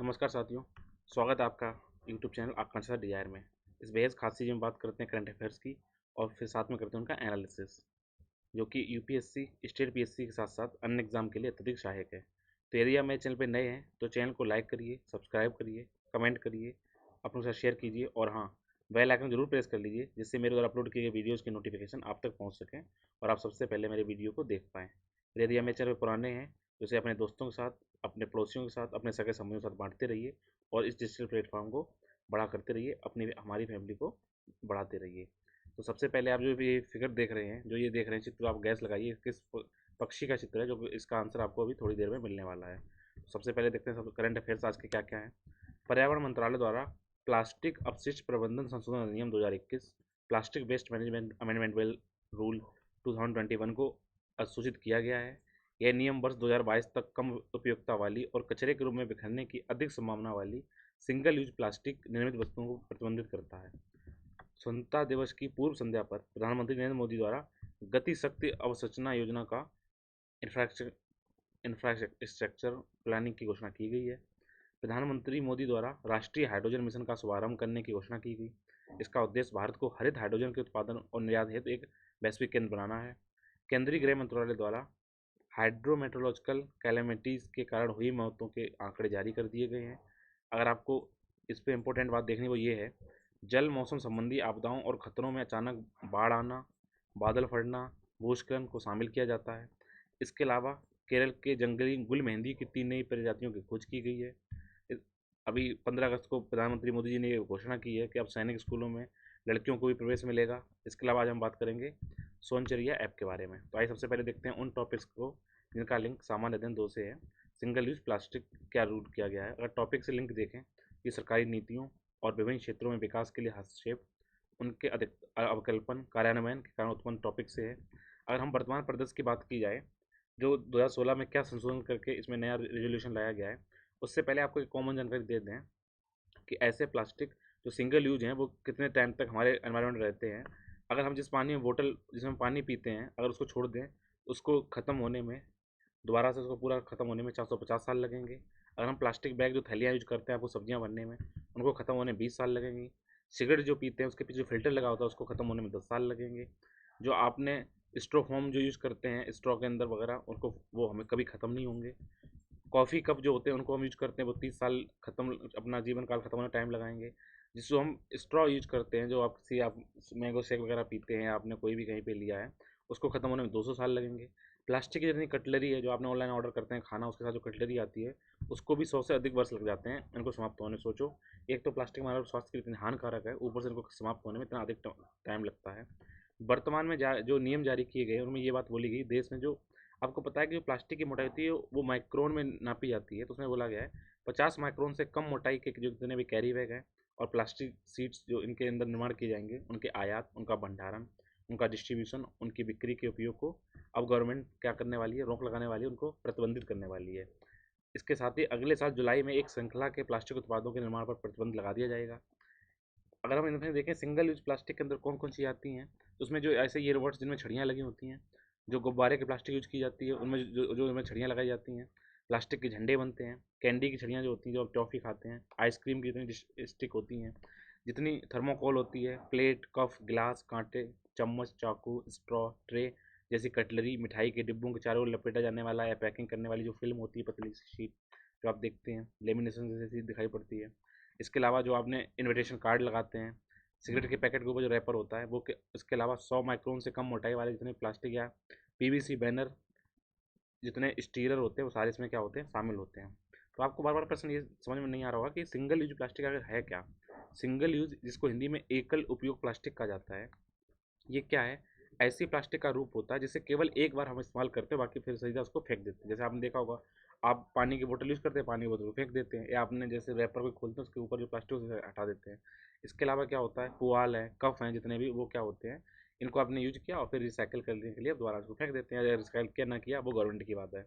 नमस्कार साथियों, स्वागत है आपका यूट्यूब चैनल आकांक्षा डिजायर में। इस बेहद खास चीज़ में बात करते हैं करंट अफेयर्स की और फिर साथ में करते हैं उनका एनालिसिस, जो कि यूपीएससी, स्टेट पीएससी के साथ साथ अन्य एग्जाम के लिए अत्यधिक सहायक है। तो यदि आप मेरे चैनल पर नए हैं तो चैनल को लाइक करिए, सब्सक्राइब करिए, कमेंट करिए, अपनों से शेयर कीजिए और हाँ, बेल आइकन जरूर प्रेस कर लीजिए जिससे मेरे द्वारा अपलोड किए गए वीडियोज़ की नोटिफिकेशन आप तक पहुँच सकें और आप सबसे पहले मेरे वीडियो को देख पाएँ। यदि आप मेरे चैनल पर पुराने हैं तो इसे अपने दोस्तों के साथ, अपने पड़ोसियों के साथ, अपने सगे संबंधियों के साथ बांटते रहिए और इस डिजिटल प्लेटफॉर्म को बड़ा करते रहिए, अपनी हमारी फैमिली को बढ़ाते रहिए। तो सबसे पहले आप जो भी फिगर देख रहे हैं, जो ये देख रहे हैं चित्र, आप गैस लगाइए किस पक्षी का चित्र है, जो इसका आंसर आपको अभी थोड़ी देर में मिलने वाला है। सबसे पहले देखते हैं सब करंट अफेयर्स आज के क्या क्या हैं। पर्यावरण मंत्रालय द्वारा प्लास्टिक अपशिष्ट प्रबंधन संशोधन अधिनियम 2021, plastic waste management amendment bill rule 2021 को अधिसूचित किया गया है। यह नियम वर्ष 2022 तक कम उपयोगिता वाली और कचरे के रूप में बिखरने की अधिक संभावना वाली सिंगल यूज प्लास्टिक निर्मित वस्तुओं को प्रतिबंधित करता है। स्वतंत्रता दिवस की पूर्व संध्या पर प्रधानमंत्री नरेंद्र मोदी द्वारा गति शक्ति अवसंरचना योजना का इंफ्रास्ट्रक्चर प्लानिंग की घोषणा की गई है। प्रधानमंत्री मोदी द्वारा राष्ट्रीय हाइड्रोजन मिशन का शुभारंभ करने की घोषणा की गई। इसका उद्देश्य भारत को हरित हाइड्रोजन के उत्पादन और निर्यात हेतु एक वैश्विक केंद्र बनाना है। केंद्रीय गृह मंत्रालय द्वारा हाइड्रोमेट्रोलॉजिकल कैलेमिटीज़ के कारण हुई मौतों के आंकड़े जारी कर दिए गए हैं। अगर आपको इस पर इम्पोर्टेंट बात देखनी वो ये है, जल मौसम संबंधी आपदाओं और खतरों में अचानक बाढ़ आना, बादल फटना, भूस्खलन को शामिल किया जाता है। इसके अलावा केरल के जंगली गुल मेहंदी की 3 नई प्रजातियों की खोज की गई है। अभी 15 अगस्त को प्रधानमंत्री मोदी जी ने ये घोषणा की है कि अब सैनिक स्कूलों में लड़कियों को भी प्रवेश मिलेगा। इसके अलावा आज हम बात करेंगे सोनचरिया ऐप के बारे में। तो आइए सबसे पहले देखते हैं उन टॉपिक्स को जिनका लिंक सामान्य अध्ययन 2 से है। सिंगल यूज प्लास्टिक क्या रूल किया गया है। अगर टॉपिक से लिंक देखें, ये सरकारी नीतियों और विभिन्न क्षेत्रों में विकास के लिए हस्तक्षेप, उनके अधिक अवकल्पन कार्यान्वयन के कारण उत्पन्न टॉपिक से है। अगर हम वर्तमान परिदृश्य की बात की जाए, जो 2016 में क्या संशोधन करके इसमें नया रेजोल्यूशन लाया गया है, उससे पहले आपको एक कॉमन जानकारी दे दें कि ऐसे प्लास्टिक जो सिंगल यूज हैं वो कितने टाइम तक हमारे एनवायरनमेंट में रहते हैं। अगर हम जिस पानी में बोतल जिसमें पानी पीते हैं, अगर उसको छोड़ दें, उसको ख़त्म होने में, दोबारा से उसको पूरा ख़त्म होने में 450 साल लगेंगे। अगर हम प्लास्टिक बैग जो थैलियाँ यूज करते हैं आपको सब्जियाँ बनने में, उनको ख़त्म होने में 20 साल लगेंगी। सिगरेट जो पीते हैं उसके पीछे जो फ़िल्टर लगा होता है उसको ख़त्म होने में 10 साल लगेंगे। जो आपने स्ट्रोफोम जो यूज़ करते हैं स्ट्रॉ के अंदर वगैरह, उनको वो हमें कभी ख़त्म नहीं होंगे। कॉफ़ी कप जो होते हैं उनको हम यूज करते हैं, वो 30 साल ख़त्म, अपना जीवन काल ख़त्म होने टाइम लगाएंगे। जिसको हम स्ट्रॉ यूज करते हैं, जो आप मैंगो शेक वगैरह पीते हैं, आपने कोई भी कहीं पे लिया है, उसको ख़त्म होने में 200 साल लगेंगे। प्लास्टिक की जितनी कटलरी है, जो आपने ऑनलाइन ऑर्डर करते हैं खाना, उसके साथ जो कटलरी आती है, उसको भी 100 से अधिक वर्ष लग जाते हैं इनको समाप्त होने। सोचो, एक तो प्लास्टिक हमारे स्वास्थ्य के लिए इतनी हानिकारक है, ऊपर से इनको समाप्त होने में इतना अधिक टाइम लगता है। वर्तमान में जो नियम जारी किए गए उनमें ये बात बोली गई, देश में जो आपको पता है कि जो प्लास्टिक की मोटाई होती है वो माइक्रोन में नापी जाती है। तो उसमें बोला गया है 50 माइक्रोन से कम मोटाई के जो जितने भी कैरी बैग हैं और प्लास्टिक सीट्स जो इनके अंदर निर्माण किए जाएंगे, उनके आयात, उनका भंडारण, उनका डिस्ट्रीब्यूशन, उनकी बिक्री के उपयोग को अब गवर्नमेंट क्या करने वाली है, रोक लगाने वाली है, उनको प्रतिबंधित करने वाली है। इसके साथ ही अगले साल जुलाई में एक श्रृंखला के प्लास्टिक उत्पादों के निर्माण पर प्रतिबंध लगा दिया जाएगा। अगर हम इनमें देखें सिंगल यूज प्लास्टिक के अंदर कौन कौन सी आती हैं, तो उसमें जो ऐसे ईयरबड्स जिनमें छड़ियाँ लगी होती हैं, जो गुब्बारे के प्लास्टिक यूज की जाती है, उनमें जो जो इनमें छड़ियाँ लगाई जाती हैं, प्लास्टिक के झंडे बनते हैं, कैंडी की छड़ियाँ जो होती हैं जो आप टॉफ़ी खाते हैं, आइसक्रीम की जितनी स्टिक होती हैं, जितनी थर्मोकोल होती है, प्लेट, कप, गिलास, कांटे, चम्मच, चाकू, स्ट्रॉ, ट्रे जैसी कटलरी, मिठाई के डिब्बों के चारों ओर लपेटा जाने वाला या पैकिंग करने वाली जो फिल्म होती है, पतली सी शीट जो आप देखते हैं, लेमिनेशन जैसी दिखाई पड़ती है। इसके अलावा जो आपने इनविटेशन कार्ड लगाते हैं, सिगरेट के पैकेट के ऊपर जो रैपर होता है वो इसके अलावा 100 माइक्रोन से कम मोटाई वाले जितने प्लास्टिक या पीवीसी बैनर, जितने स्टीरर होते हैं, वो सारे इसमें क्या होते हैं, शामिल होते हैं। तो आपको बार बार प्रश्न ये समझ में नहीं आ रहा होगा कि सिंगल यूज प्लास्टिक अगर है क्या। सिंगल यूज, जिसको हिंदी में एकल उपयोग प्लास्टिक कहा जाता है, ये क्या है? ऐसी प्लास्टिक का रूप होता है जिसे केवल एक बार हम इस्तेमाल करते हैं, बाकी फिर सीधा उसको फेंक देते हैं। जैसे आपने देखा होगा, आप पानी की बोतल यूज़ करते हैं, पानी की बोतल को फेंक देते हैं, या आपने जैसे रैपर को खोलते हैं उसके ऊपर जो प्लास्टिक उसे हटा देते हैं। इसके अलावा क्या होता है, पुआल है, कप हैं, जितने भी वो क्या होते हैं, इनको आपने यूज किया और फिर रिसाइकिल करने के लिए दोबारा उसको फेंक देते हैं, या रिसाइकिल किया ना किया वो गवर्नमेंट की बात है।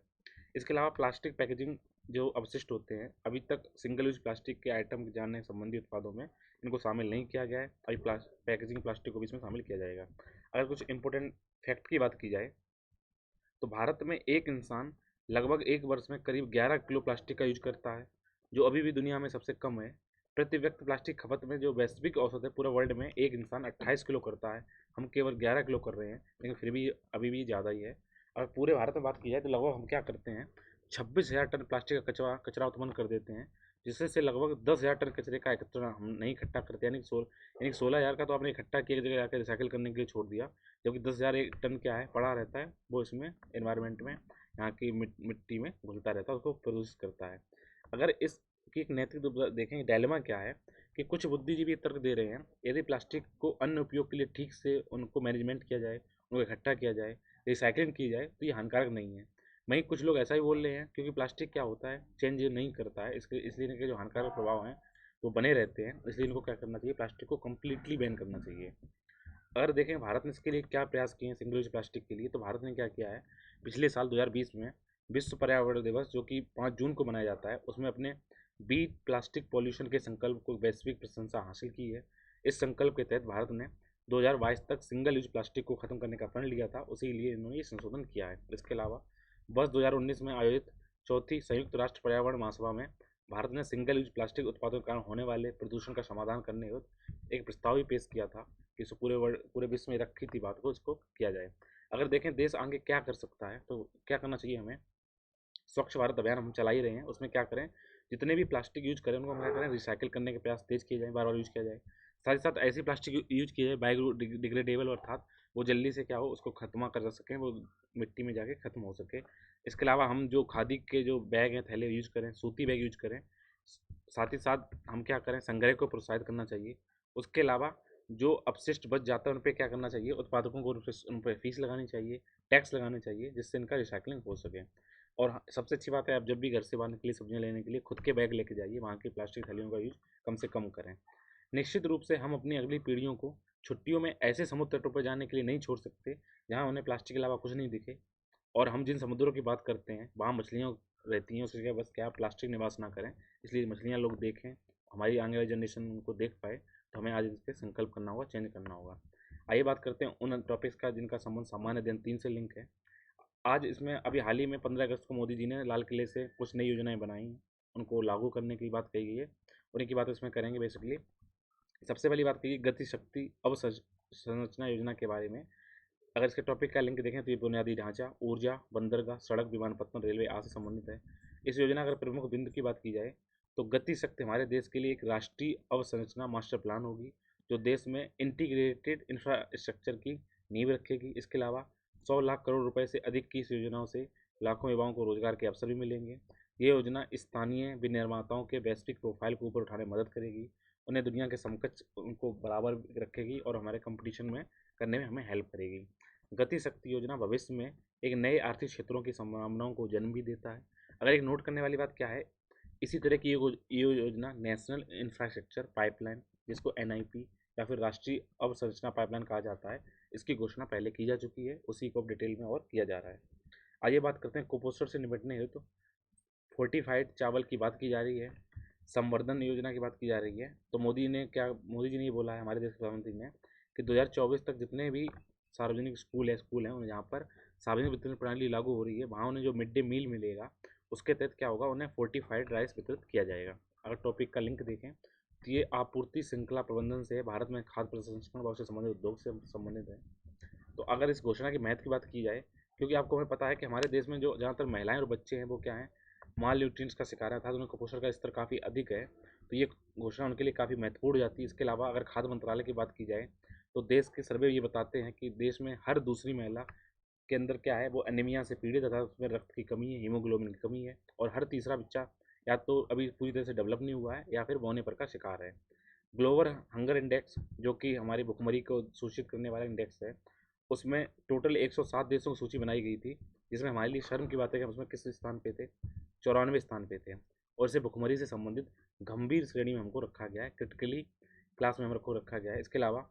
इसके अलावा प्लास्टिक पैकेजिंग जो अवशिष्ट होते हैं, अभी तक सिंगल यूज प्लास्टिक के आइटम जाने संबंधी उत्पादों में इनको शामिल नहीं किया गया है। अभी पैकेजिंग प्लास्टिक को भी इसमें शामिल किया जाएगा। अगर कुछ इंपॉर्टेंट फैक्ट की बात की जाए, तो भारत में एक इंसान लगभग एक वर्ष में करीब 11 किलो प्लास्टिक का यूज करता है, जो अभी भी दुनिया में सबसे कम है। प्रति व्यक्ति प्लास्टिक खपत में जो वैश्विक औसत है पूरे वर्ल्ड में एक इंसान 28 किलो करता है, हम केवल 11 किलो कर रहे हैं, लेकिन फिर भी अभी भी ज़्यादा ही है। अगर पूरे भारत में बात की जाए तो लगभग हम क्या करते हैं, 26,000 टन प्लास्टिक का कचरा कचरा उत्पन्न कर देते हैं, जिससे से लगभग 10,000 टन कचरे का एकत्र हम नहीं इकट्ठा करते, यानी 16,000 का तो आपने इकट्ठा किया, एक जगह जाकर रिसाइकिल करने के लिए छोड़ दिया, जबकि 10,000 एक टन क्या है पड़ा रहता है, वो इसमें एनवायरनमेंट में यहाँ की मिट्टी में घुलता रहता है, उसको प्रदूषित करता है। अगर इसकी एक नैतिक रूप से देखें, डायलेमा क्या है कि कुछ बुद्धिजीवी तर्क दे रहे हैं, यदि प्लास्टिक को अन्य उपयोग के लिए ठीक से उनको मैनेजमेंट किया जाए, उनको इकट्ठा किया जाए, रिसाइकलिंग की जाए, तो ये हानिकारक नहीं है। वहीं कुछ लोग ऐसा ही बोल रहे हैं क्योंकि प्लास्टिक क्या होता है, चेंज नहीं करता है, इसके इसलिए इनके जो हानिकारक प्रभाव हैं वो बने रहते हैं, इसलिए इनको क्या करना चाहिए, प्लास्टिक को कम्प्लीटली बैन करना चाहिए। अगर देखें भारत ने इसके लिए क्या प्रयास किए हैं सिंगल यूज प्लास्टिक के लिए, तो भारत ने क्या किया है, पिछले साल 2020 में विश्व पर्यावरण दिवस जो कि 5 जून को मनाया जाता है, उसमें अपने बीट प्लास्टिक पॉल्यूशन के संकल्प को वैश्विक प्रशंसा हासिल की है। इस संकल्प के तहत भारत ने 2022 तक सिंगल यूज प्लास्टिक को खत्म करने का प्रण लिया था, उसी लिए इन्होंने ये संशोधन किया है। इसके अलावा वर्ष 2019 में आयोजित चौथी संयुक्त राष्ट्र पर्यावरण महासभा में भारत ने सिंगल यूज प्लास्टिक उत्पादों के कारण होने वाले प्रदूषण का समाधान करने हेतु एक प्रस्ताव भी पेश किया था कि इसको पूरे विश्व में रखी थी बात को, इसको किया जाए। अगर देखें देश आगे क्या कर सकता है, तो क्या करना चाहिए हमें, स्वच्छ भारत अभियान हम चला ही रहे हैं, उसमें क्या करें, जितने भी प्लास्टिक यूज करें उनको हम क्या करें, रिसाइकिल करने के प्रयास तेज किए जाए, बार बार यूज किया जाए। साथ ही साथ ऐसी प्लास्टिक यूज किए जाए बायोडिग्रेडेबल, अर्थात वो जल्दी से क्या हो उसको खत्म कर सकें, वो मिट्टी में जाके खत्म हो सके। इसके अलावा हम जो खादी के जो बैग हैं, थैले यूज करें, सूती बैग यूज करें। साथ ही साथ हम क्या करें, संग्रह को प्रोत्साहित करना चाहिए। उसके अलावा जो अपशिष्ट बच जाता है उन पर क्या करना चाहिए, उत्पादकों को उन पर फीस लगानी चाहिए, टैक्स लगाने चाहिए, जिससे इनका रिसाइकलिंग हो सके। और सबसे अच्छी बात है, आप जब भी घर से बाहर निकलिए सब्जियां लेने के लिए खुद के बैग लेके जाइए, वहाँ की प्लास्टिक थैलियों का यूज कम से कम करें। निश्चित रूप से हम अपनी अगली पीढ़ियों को छुट्टियों में ऐसे समुद्र तटों पर जाने के लिए नहीं छोड़ सकते जहाँ उन्हें प्लास्टिक के अलावा कुछ नहीं दिखे, और हम जिन समुद्रों की बात करते हैं वहाँ मछलियाँ रहती हैं, उसकी जगह बस क्या प्लास्टिक निवास ना करें, इसलिए मछलियाँ लोग देखें, हमारी आने वाली जनरेशन उनको देख पाए, तो हमें आज इस पर संकल्प करना होगा, चेंज करना होगा। आइए बात करते हैं उन टॉपिक्स का जिनका संबंध सामान्य दिन 3 से लिंक है। आज इसमें अभी हाल ही में 15 अगस्त को मोदी जी ने लाल किले से कुछ नई योजनाएं बनाई हैं, उनको लागू करने की बात कही गई है, और इनकी बात इसमें करेंगे बेसिकली। सबसे पहली बात करिए गति शक्ति अवसंरचना योजना के बारे में। अगर इसके टॉपिक का लिंक देखें तो ये बुनियादी ढांचा, ऊर्जा, बंदरगाह, सड़क, विमानपत्तन, रेलवे आदि से संबंधित है। इस योजना अगर प्रमुख बिंदु की बात की जाए तो गति शक्ति हमारे देश के लिए एक राष्ट्रीय अवसंरचना मास्टर प्लान होगी, जो देश में इंटीग्रेटेड इंफ्रास्ट्रक्चर की नींव रखेगी। इसके अलावा 100 लाख करोड़ रुपए से अधिक की इस योजनाओं से लाखों युवाओं को रोजगार के अवसर भी मिलेंगे। ये योजना स्थानीय विनिर्माताओं के वैश्विक प्रोफाइल को ऊपर उठाने में मदद करेगी, उन्हें दुनिया के समकक्ष उनको बराबर रखेगी और हमारे कंपटीशन में करने में हमें हेल्प करेगी। गति शक्ति योजना भविष्य में एक नए आर्थिक क्षेत्रों की संभावनाओं को जन्म भी देता है। अगर एक नोट करने वाली बात क्या है, इसी तरह की ये योजना नेशनल इंफ्रास्ट्रक्चर पाइपलाइन, जिसको एनआईपी या फिर राष्ट्रीय अवसंरचना पाइपलाइन कहा जाता है, इसकी घोषणा पहले की जा चुकी है, उसी को अब डिटेल में और किया जा रहा है। आइए बात करते हैं कुपोषण से निपटने हेतु फोर्टिफाइड चावल की बात की जा रही है, संवर्धन योजना की बात की जा रही है। तो मोदी जी ने ये बोला है, हमारे देश के प्रधानमंत्री ने, कि 2024 तक जितने भी सार्वजनिक स्कूल हैं उन्हें जहाँ पर सार्वजनिक वितरण प्रणाली लागू हो रही है, वहाँ उन्हें जो मिड डे मील मिलेगा उसके तहत क्या होगा, उन्हें फोर्टिफाइड राइस वितरित किया जाएगा। अगर टॉपिक का लिंक देखें तो ये आपूर्ति श्रृंखला प्रबंधन से भारत में खाद्य प्रसंस्करण और उससे संबंधित उद्योग से संबंधित है। तो अगर इस घोषणा की महत्व की बात की जाए, क्योंकि आपको हमें पता है कि हमारे देश में जो ज़्यादातर महिलाएं और बच्चे हैं वो क्या हैं, माल न्यूट्रिएंट्स का शिकार है, अर्थात उन्हें कुपोषण का स्तर काफ़ी अधिक है, तो ये घोषणा उनके लिए काफ़ी महत्वपूर्ण हो जाती है। इसके अलावा अगर खाद्य मंत्रालय की बात की जाए तो देश के सर्वे ये बताते हैं कि देश में हर दूसरी महिला के अंदर क्या है, वो एनीमिया से पीड़ित, तथा उसमें रक्त की कमी है, हीमोग्लोबिन की कमी है, और हर तीसरा बच्चा या तो अभी पूरी तरह से डेवलप नहीं हुआ है या फिर बौने पर का शिकार है। ग्लोबल हंगर इंडेक्स, जो कि हमारी भुखमरी को सूचित करने वाला इंडेक्स है, उसमें टोटल 107 देशों की सूची बनाई गई थी, जिसमें हमारे लिए शर्म की बात है कि हम उसमें किस स्थान पे थे, 94 स्थान पे थे, और इसे भुखमरी से संबंधित गंभीर श्रेणी में हमको रखा गया है, क्रिटिकली क्लास में हमको रखा गया है। इसके अलावा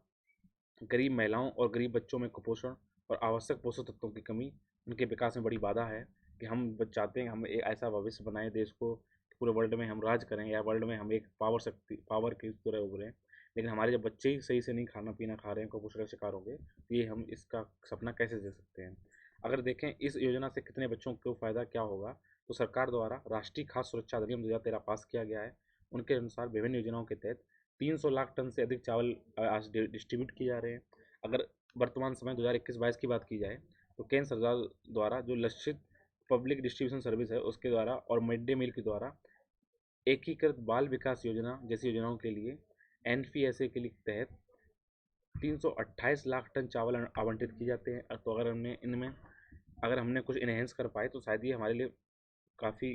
गरीब महिलाओं और गरीब बच्चों में कुपोषण और आवश्यक पोषक तत्वों की कमी उनके विकास में बड़ी बाधा है, कि हम चाहते हैं हम एक ऐसा भविष्य बनाएं देश को कि पूरे वर्ल्ड में हम राज करें, या वर्ल्ड में हम एक पावर की तरह उभरें, लेकिन हमारे जब बच्चे ही सही से नहीं खाना पीना खा रहे हैं, कुपोषण का शिकार होंगे, तो ये हम इसका सपना कैसे दे सकते हैं। अगर देखें इस योजना से कितने बच्चों को फ़ायदा क्या होगा, तो सरकार द्वारा राष्ट्रीय खाद्य सुरक्षा अधिनियम 2013 पास किया गया है। उनके अनुसार विभिन्न योजनाओं के तहत 300 लाख टन से अधिक चावल आज डिस्ट्रीब्यूट किए जा रहे हैं। अगर वर्तमान समय 2021-22 की बात की जाए तो केंद्र सरकार द्वारा जो लक्षित पब्लिक डिस्ट्रीब्यूशन सर्विस है उसके द्वारा और मिड डे मील के द्वारा एकीकृत बाल विकास योजना जैसी योजनाओं के लिए एनपीएसए के लिए तहत 328 लाख टन चावल आवंटित किए जाते हैं। तो अगर हमने कुछ इन्हेंस कर पाए तो शायद ये हमारे लिए काफ़ी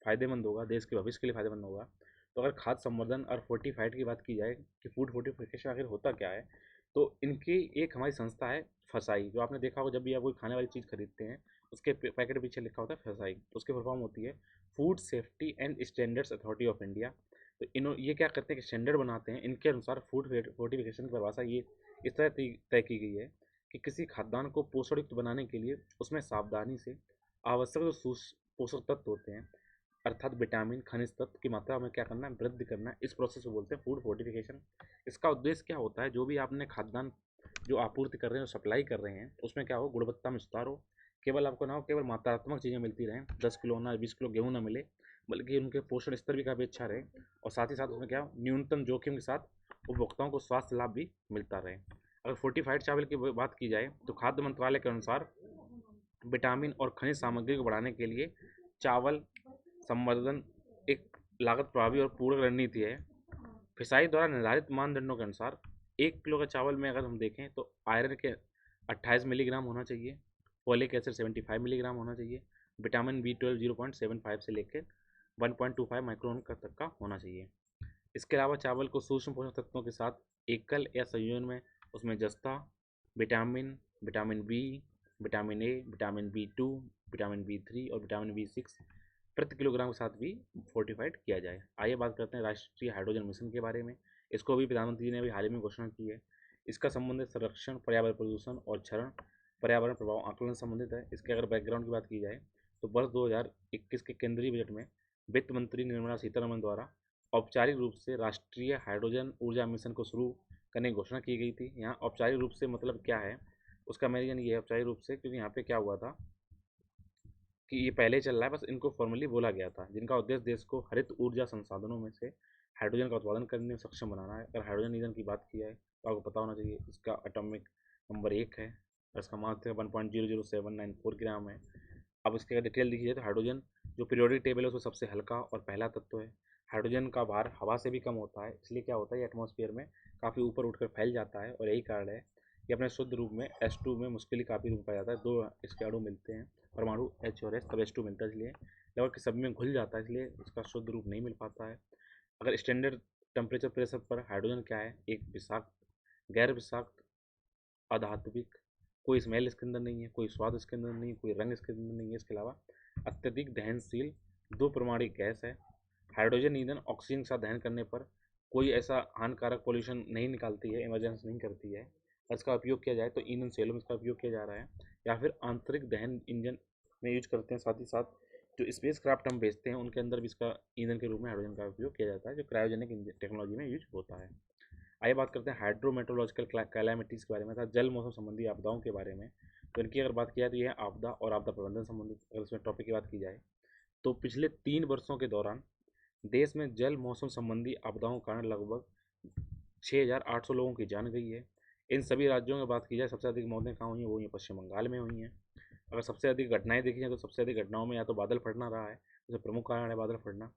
फ़ायदेमंद होगा, देश के भविष्य के लिए फ़ायदेमंद होगा। तो अगर खाद्य संवर्धन और फोर्टिफाइड की बात की जाए कि फूड फोर्टिफिकेशन आखिर होता क्या है, तो इनकी एक हमारी संस्था है फसाई। जो आपने देखा होगा जब भी आप कोई खाने वाली चीज़ खरीदते हैं उसके पैकेट के पीछे लिखा होता है फसाई, तो उसकी फुल फॉर्म होती है food safety and standards authority of India. तो ये क्या करते हैं कि स्टैंडर्ड बनाते हैं। इनके अनुसार फूड फोर्टिफिकेशन की परिभाषा ये इस तरह तय की गई है कि किसी खाद्यान्न को पोषणयुक्त बनाने के लिए उसमें सावधानी से आवश्यक जो पोषक तत्व होते हैं अर्थात विटामिन खनिज तत्व की मात्रा में क्या करना है, वृद्धि करना है। इस प्रोसेस को बोलते हैं फूड फोर्टिफिकेशन। इसका उद्देश्य क्या होता है, जो भी आपने खाद्यान्न जो आपूर्ति कर रहे हैं, जो सप्लाई कर रहे हैं, उसमें क्या हो, गुणवत्ता में सुधार हो। केवल आपको ना हो केवल मात्रात्मक चीज़ें मिलती रहें, 10 किलो ना 20 किलो गेहूँ ना मिले, बल्कि उनके पोषण स्तर भी काफ़ी अच्छा रहे और साथ ही साथ उसमें क्या न्यूनतम जोखिम के साथ उपभोक्ताओं को स्वास्थ्य लाभ भी मिलता रहे। अगर फोर्टिफाइड चावल की बात की जाए तो खाद्य मंत्रालय के अनुसार विटामिन और खनिज सामग्री को बढ़ाने के लिए चावल संवर्धन एक लागत प्रभावी और पूरक रणनीति है। फिसाई द्वारा निर्धारित मानदंडों के अनुसार 1 किलो का चावल में अगर हम देखें तो आयरन के 28 मिलीग्राम होना चाहिए, फोलिक एसिड 75 मिलीग्राम होना चाहिए, विटामिन B12 0.75 से लेकर 1.25 माइक्रोन तक का होना चाहिए। इसके अलावा चावल को सूक्ष्म पोषक तत्वों के साथ एकल या संयोजन में उसमें जस्ता, vitamin, vitamin B, vitamin A, vitamin B2, vitamin B3 और विटामिन B6 प्रति किलोग्राम के साथ भी फोर्टिफाइड किया जाए। आइए बात करते हैं राष्ट्रीय हाइड्रोजन मिशन के बारे में। इसको भी प्रधानमंत्री जी ने अभी हाल ही में घोषणा की है। इसका संबंध संरक्षण, पर्यावरण प्रदूषण और क्षरण पर्यावरण प्रभाव आकलन से संबंधित है। इसके अगर बैकग्राउंड की बात की जाए तो वर्ष 2021 के केंद्रीय बजट में वित्त मंत्री निर्मला सीतारमण द्वारा औपचारिक रूप से राष्ट्रीय हाइड्रोजन ऊर्जा मिशन को शुरू करने की घोषणा की गई थी। यहाँ औपचारिक रूप से मतलब क्या है, उसका मेरिजन ये है औपचारिक रूप से, क्योंकि यहाँ पे क्या हुआ था कि ये पहले चल रहा है, बस इनको फॉर्मली बोला गया था, जिनका उद्देश्य देश को हरित ऊर्जा संसाधनों में से हाइड्रोजन का उत्पादन करने में सक्षम बनाना है। अगर हाइड्रोजन ईंधन की बात की जाए तो आपको पता होना चाहिए इसका एटॉमिक नंबर 1 है और इसका मास 1.00794 ग्राम है। अब इसके अगर डिटेल देखी जाए तो हाइड्रोजन जो पीरियोडिक टेबल है उसमें सबसे हल्का और पहला तत्व है। हाइड्रोजन का भार हवा से भी कम होता है, इसलिए क्या होता है ये एटमॉस्फेयर में काफ़ी ऊपर उठकर फैल जाता है और यही कारण है कि अपने शुद्ध रूप में H2 में मुश्किल ही काफ़ी रूप पाया जाता है। 2 इसके अणु मिलते हैं, परमाणु H और S, तब H2 मिलता है, इसलिए लगभग सब में घुल जाता है, इसलिए इसका शुद्ध रूप नहीं मिल पाता है। अगर स्टैंडर्ड टेम्परेचर प्रेशर पर हाइड्रोजन क्या है, एक विषाक्त, गैर विषाक्त, अधात्विक, कोई स्मेल इसके अंदर नहीं है, कोई स्वाद इसके अंदर नहीं है, कोई रंग इसके अंदर नहीं है। इसके अलावा अत्यधिक दहनशील 2 परमाणु गैस है। हाइड्रोजन ईंधन ऑक्सीजन के साथ दहन करने पर कोई ऐसा हानिकारक पॉल्यूशन नहीं निकालती है, इमरजेंसी नहीं करती है। और इसका उपयोग किया जाए तो ईंधन सेलों में इसका उपयोग किया जा रहा है या फिर आंतरिक दहन इंजन में यूज करते हैं। साथ ही साथ जो स्पेस क्राफ्ट हम भेजते हैं उनके अंदर भी इसका ईंधन के रूप में हाइड्रोजन का उपयोग किया जाता है, जो क्रायोजेनिक टेक्नोलॉजी में यूज होता है। आइए बात करते हैं हाइड्रोमेट्रोलॉजिकल कैलामिटीज़ के बारे में, अर्थात जल मौसम संबंधी आपदाओं के बारे में। तो इनकी अगर बात की जाए तो यह आपदा और आपदा प्रबंधन संबंधित अगर इसमें टॉपिक की बात की जाए तो पिछले 3 वर्षों के दौरान देश में जल मौसम संबंधी आपदाओं के कारण लगभग 6,800 लोगों की जान गई है। इन सभी राज्यों में बात की जाए सबसे अधिक मौतें कहाँ हुई हैं, वो हुई हैं पश्चिम बंगाल में हुई हैं। अगर सबसे अधिक घटनाएं देखी जाए तो सबसे अधिक घटनाओं में या तो बादल फटना रहा है, जैसे प्रमुख कारण है बादल फटना।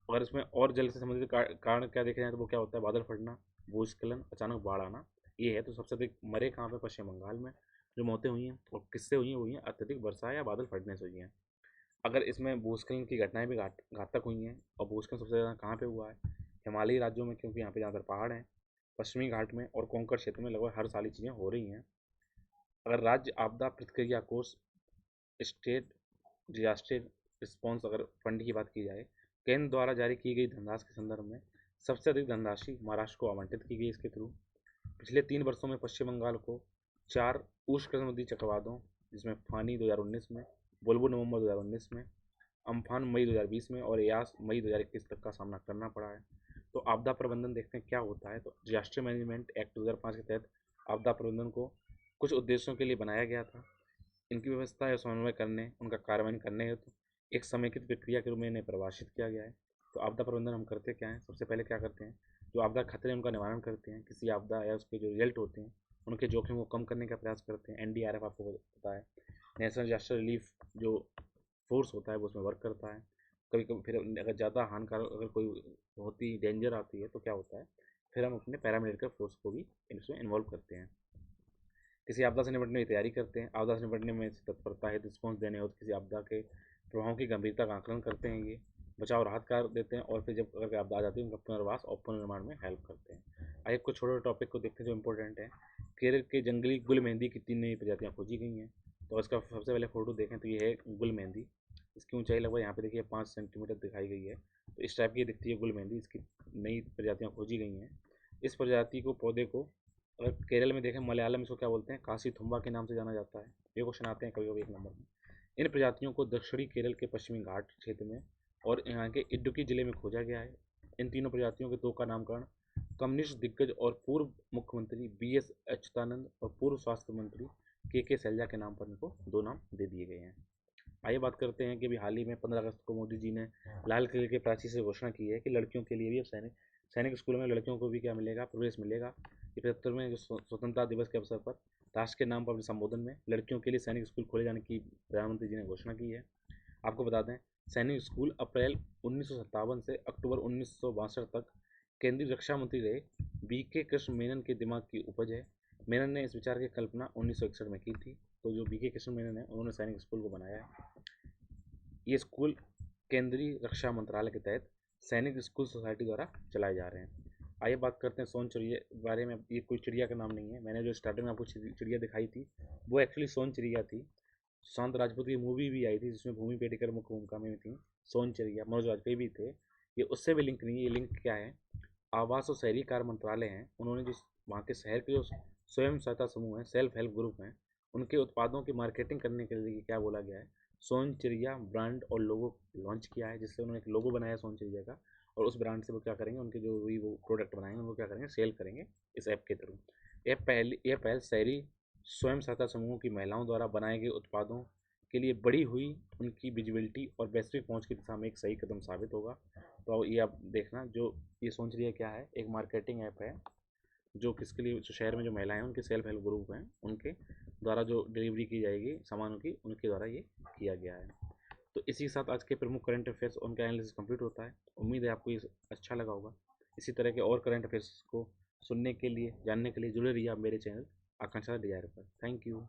अगर इसमें और जल से संबंधित कारण क्या देखे जाए तो वो क्या होता है, बादल फटना, भूस्खलन, अचानक बाढ़ आना, ये है। तो सबसे अधिक मरे कहाँ पे, पश्चिम बंगाल में जो मौतें हुई हैं, और किससे हुई हैं, वो हुई हैं अत्यधिक वर्षा या बादल फटने से हुई हैं। अगर इसमें भूस्खलन की घटनाएं भी घातक हुई हैं, और भूस्खलन सबसे ज़्यादा कहाँ पे हुआ है, हिमालयी राज्यों में, क्योंकि यहाँ पे ज़्यादातर पहाड़ हैं, पश्चिमी घाट में और कोंकण क्षेत्र में लगभग हर साल ये चीज़ें हो रही हैं। अगर राज्य आपदा प्रतिक्रिया कोष, स्टेट डिजास्टर रिस्पॉन्स अगर फंड की बात की जाए, केंद्र द्वारा जारी की गई धनराशि के संदर्भ में सबसे अधिक धनराशि महाराष्ट्र को आवंटित की गई इसके थ्रू। पिछले 3 वर्षों में पश्चिम बंगाल को 4 उष्णकटिबंधीय चक्रवातों, जिसमें फानी 2019 में, बुलबुल नवंबर 2019 में, अम्फान मई 2020 में और यास मई 2021 तक का सामना करना पड़ा है। तो आपदा प्रबंधन देखते हैं क्या होता है। तो डिजास्टर मैनेजमेंट एक्ट 2005 के तहत आपदा प्रबंधन को कुछ उद्देश्यों के लिए बनाया गया था। इनकी व्यवस्था या समन्वय करने, उनका कार्यान्वयन करने हेतु एक समेकित प्रक्रिया के रूप में इन्हें परिभाषित किया गया है। तो आपदा प्रबंधन हम करते क्या हैं? सबसे पहले क्या करते हैं, जो आपदा खतरे हैं उनका निवारण करते हैं, किसी आपदा या उसके जो रिजल्ट होते हैं उनके जोखिम को कम करने का प्रयास करते हैं। एनडीआरएफ आपको पता है, नेशनल डिजास्टर रिलीफ जो फोर्स होता है वो उसमें वर्क करता है। कभी कभी फिर अगर ज़्यादा हानिकारक अगर कोई होती डेंजर आती है तो क्या होता है, फिर हम अपने पैरामिलिट्री फोर्स को भी इसमें इन्वॉल्व करते हैं। किसी आपदा से निपटने की तैयारी करते हैं, आपदा से निपटने में तत्परता है, रिस्पॉन्स देने हो तो किसी आपदा के प्रभावों की गंभीरता का आकलन करते हैं, ये बचाव राहत कार्य देते हैं, और फिर जब अगर आपदा आ जाती है उनका पुनर्वास और पुनर्निर्माण में हेल्प करते हैं। आइए कुछ छोटे टॉपिक को देखते हैं जो इंपॉर्टेंट है। केरल के जंगली गुल मेहंदी की 3 नई प्रजातियाँ खोजी गई हैं। तो इसका सबसे पहले फोटो देखें तो ये है गुल मेहंदी। इसकी ऊंचाई लगभग यहाँ पे देखिए 5 सेंटीमीटर दिखाई गई है। तो इस टाइप की दिखती है गुल मेहंदी। इसकी नई प्रजातियाँ खोजी गई हैं। इस प्रजाति को पौधे को अगर केरल में देखें, मलयालम इसको क्या बोलते हैं, काशी थुम्बा के नाम से जाना जाता है। ये क्वेश्चन आते हैं कभी कभी 1 नंबर में। इन प्रजातियों को दक्षिणी केरल के पश्चिमी घाट क्षेत्र में और यहाँ के इडुक्की जिले में खोजा गया है। इन तीनों प्रजातियों के 2 का नामकरण कम्युनिस्ट दिग्गज और पूर्व मुख्यमंत्री BS अच्युतानंद और पूर्व स्वास्थ्य मंत्री के सैलजा के नाम पर इनको 2 नाम दे दिए गए हैं। आइए बात करते हैं कि अभी हाल ही में 15 अगस्त को मोदी जी ने लाल किले के प्राचीर से घोषणा की है कि लड़कियों के लिए भी अब सैनिक स्कूलों में लड़कियों को भी क्या मिलेगा, प्रवेश मिलेगा। ये 75वें जो स्वतंत्रता दिवस के अवसर पर राष्ट्र के नाम पर अपने संबोधन में लड़कियों के लिए सैनिक स्कूल खोले जाने की प्रधानमंत्री जी ने घोषणा की है। आपको बता दें, सैनिक स्कूल अप्रैल 1957 से अक्टूबर 1962 तक केंद्रीय रक्षा मंत्री रहे BK कृष्ण मेनन के दिमाग की उपज है। मेनन ने इस विचार की कल्पना 1961 में की थी। तो जो BK कृष्ण मेनन है उन्होंने सैनिक स्कूल को बनाया है। ये स्कूल केंद्रीय रक्षा मंत्रालय के तहत सैनिक स्कूल सोसाइटी द्वारा चलाए जा रहे हैं। आइए बात करते हैं सोन चिड़िया बारे में। ये कोई चिड़िया का नाम नहीं है, मैंने जो स्टार्टिंग में आपको चिड़िया दिखाई थी वो एक्चुअली सोन चिड़िया थी। सुशांत राजपूत की मूवी भी आई थी जिसमें भूमि पेडनेकर मुख्य भूमिका में थी। सोन चिड़िया, मनोज वाजपेयी भी थे। ये उससे भी लिंक नहीं है। ये लिंक क्या है, आवास और शहरी कार्य मंत्रालय हैं, उन्होंने जो वहाँ के शहर के जो स्वयं सहायता समूह हैं, सेल्फ हेल्प ग्रुप हैं, उनके उत्पादों की मार्केटिंग करने के लिए क्या बोला गया है, सोन चिड़िया ब्रांड और लोगो लॉन्च किया है। जिससे उन्होंने एक लोगो बनाया सोन चिड़िया का, और उस ब्रांड से वो क्या करेंगे, उनके जो भी वो प्रोडक्ट बनाएंगे उनको क्या करेंगे, सेल करेंगे इस ऐप के थ्रू। यह पहल शहरी स्वयं सहायता समूहों की महिलाओं द्वारा बनाए गए उत्पादों के लिए बढ़ी हुई उनकी विजिबिलिटी और वैश्विक पहुंच की दिशा में एक सही कदम साबित होगा। तो ये आप देखना, जो ये सोच रही है क्या है, एक मार्केटिंग ऐप है जो किसके लिए, जो शहर में जो महिलाएं हैं उनके सेल्फ हेल्प ग्रुप हैं, उनके द्वारा जो डिलीवरी की जाएगी सामानों की, उनके द्वारा ये किया गया है। तो इसी के साथ आज के प्रमुख करंट अफेयर्स उनका एनालिसिस कंप्लीट होता है। उम्मीद है आपको ये अच्छा लगा होगा। इसी तरह के और करंट अफेयर्स को सुनने के लिए, जानने के लिए जुड़े रहिए आप मेरे चैनल आकांक्षा डिजायर पर। Thank you.